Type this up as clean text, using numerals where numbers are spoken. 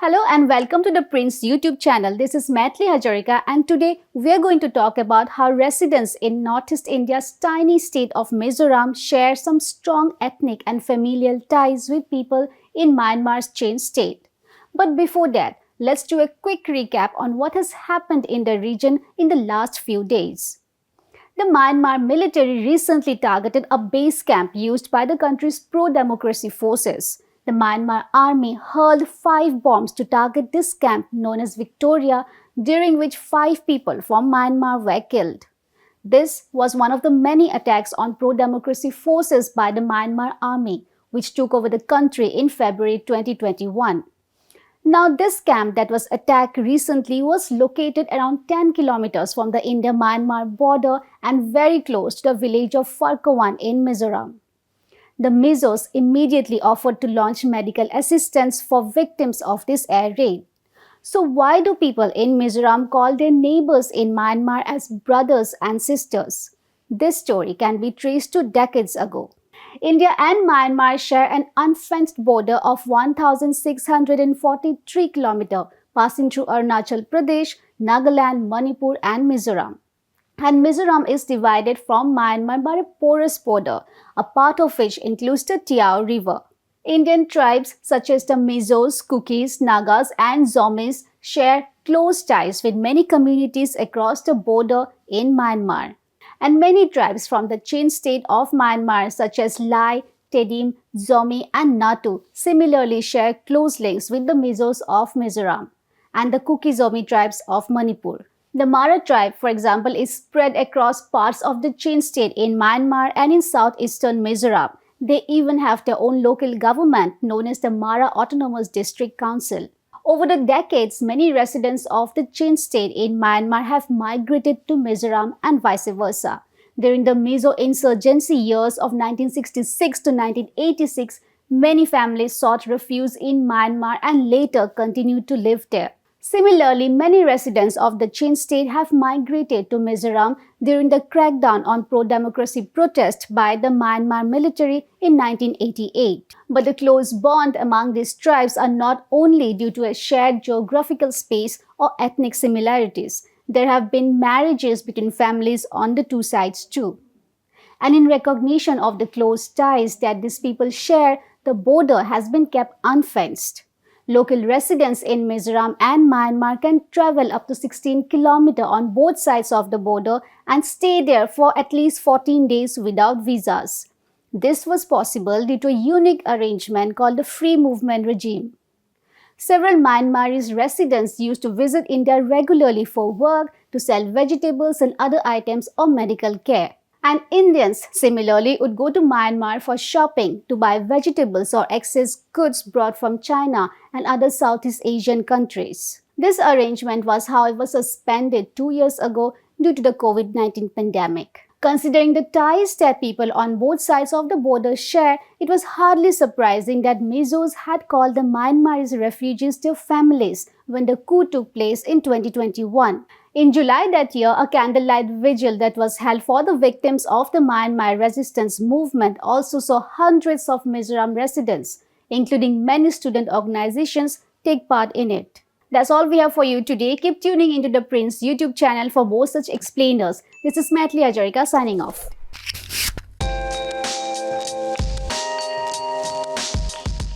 Hello and welcome to ThePrint's YouTube channel. This is Myithili Hazarika and today we are going to talk about how residents in Northeast India's tiny state of Mizoram share some strong ethnic and familial ties with people in Myanmar's changed state. But before that, let's do a quick recap on what has happened in the region in the last few days. The Myanmar military recently targeted a base camp used by the country's pro-democracy forces. The Myanmar army hurled 5 bombs to target this camp known as Victoria, during which 5 people from Myanmar were killed. This was one of the many attacks on pro-democracy forces by the Myanmar army, which took over the country in February 2021. Now, this camp that was attacked recently was located around 10 kilometers from the India-Myanmar border and very close to the village of Pharkawan in Mizoram. The Mizos immediately offered to launch medical assistance for victims of this air raid. So why do people in Mizoram call their neighbours in Myanmar as brothers and sisters? This story can be traced to decades ago. India and Myanmar share an unfenced border of 1,643 km, passing through Arunachal Pradesh, Nagaland, Manipur and Mizoram. And Mizoram is divided from Myanmar by a porous border, a part of which includes the Tiao River. Indian tribes such as the Mizos, Kukis, Nagas and Zomis share close ties with many communities across the border in Myanmar. And many tribes from the changed state of Myanmar such as Lai, Tedim, Zomi and Natu similarly share close links with the Mizos of Mizoram and the Kuki-Zomi tribes of Manipur. The Mara tribe, for example, is spread across parts of the changed state in Myanmar and in southeastern Mizoram. They even have their own local government known as the Mara Autonomous District Council. Over the decades, many residents of the changed state in Myanmar have migrated to Mizoram and vice versa. During the Mizo insurgency years of 1966 to 1986, many families sought refuge in Myanmar and later continued to live there. Similarly, many residents of the changed state have migrated to Mizoram during the crackdown on pro-democracy protest by the Myanmar military in 1988. But the close bond among these tribes are not only due to a shared geographical space or ethnic similarities. There have been marriages between families on the two sides too. And in recognition of the close ties that these people share, the border has been kept unfenced. Local residents in Mizoram and Myanmar can travel up to 16 km on both sides of the border and stay there for at least 14 days without visas. This was possible due to a unique arrangement called the Free Movement Regime. Several Myanmarese residents used to visit India regularly for work, to sell vegetables and other items or medical care. And Indians similarly would go to Myanmar for shopping, to buy vegetables or excess goods brought from China and other Southeast Asian countries. This arrangement was, however, suspended 2 years ago due to the COVID-19 pandemic. Considering the ties that people on both sides of the border share, it was hardly surprising that Mizos had called the Myanmarese refugees their families when the coup took place in 2021. In July that year, a candlelight vigil that was held for the victims of the Myanmar resistance movement also saw hundreds of Mizoram residents, including many student organizations, take part in it. That's all we have for you today. Keep tuning into ThePrint's YouTube channel for more such explainers. This is Myithili Hazarika signing off.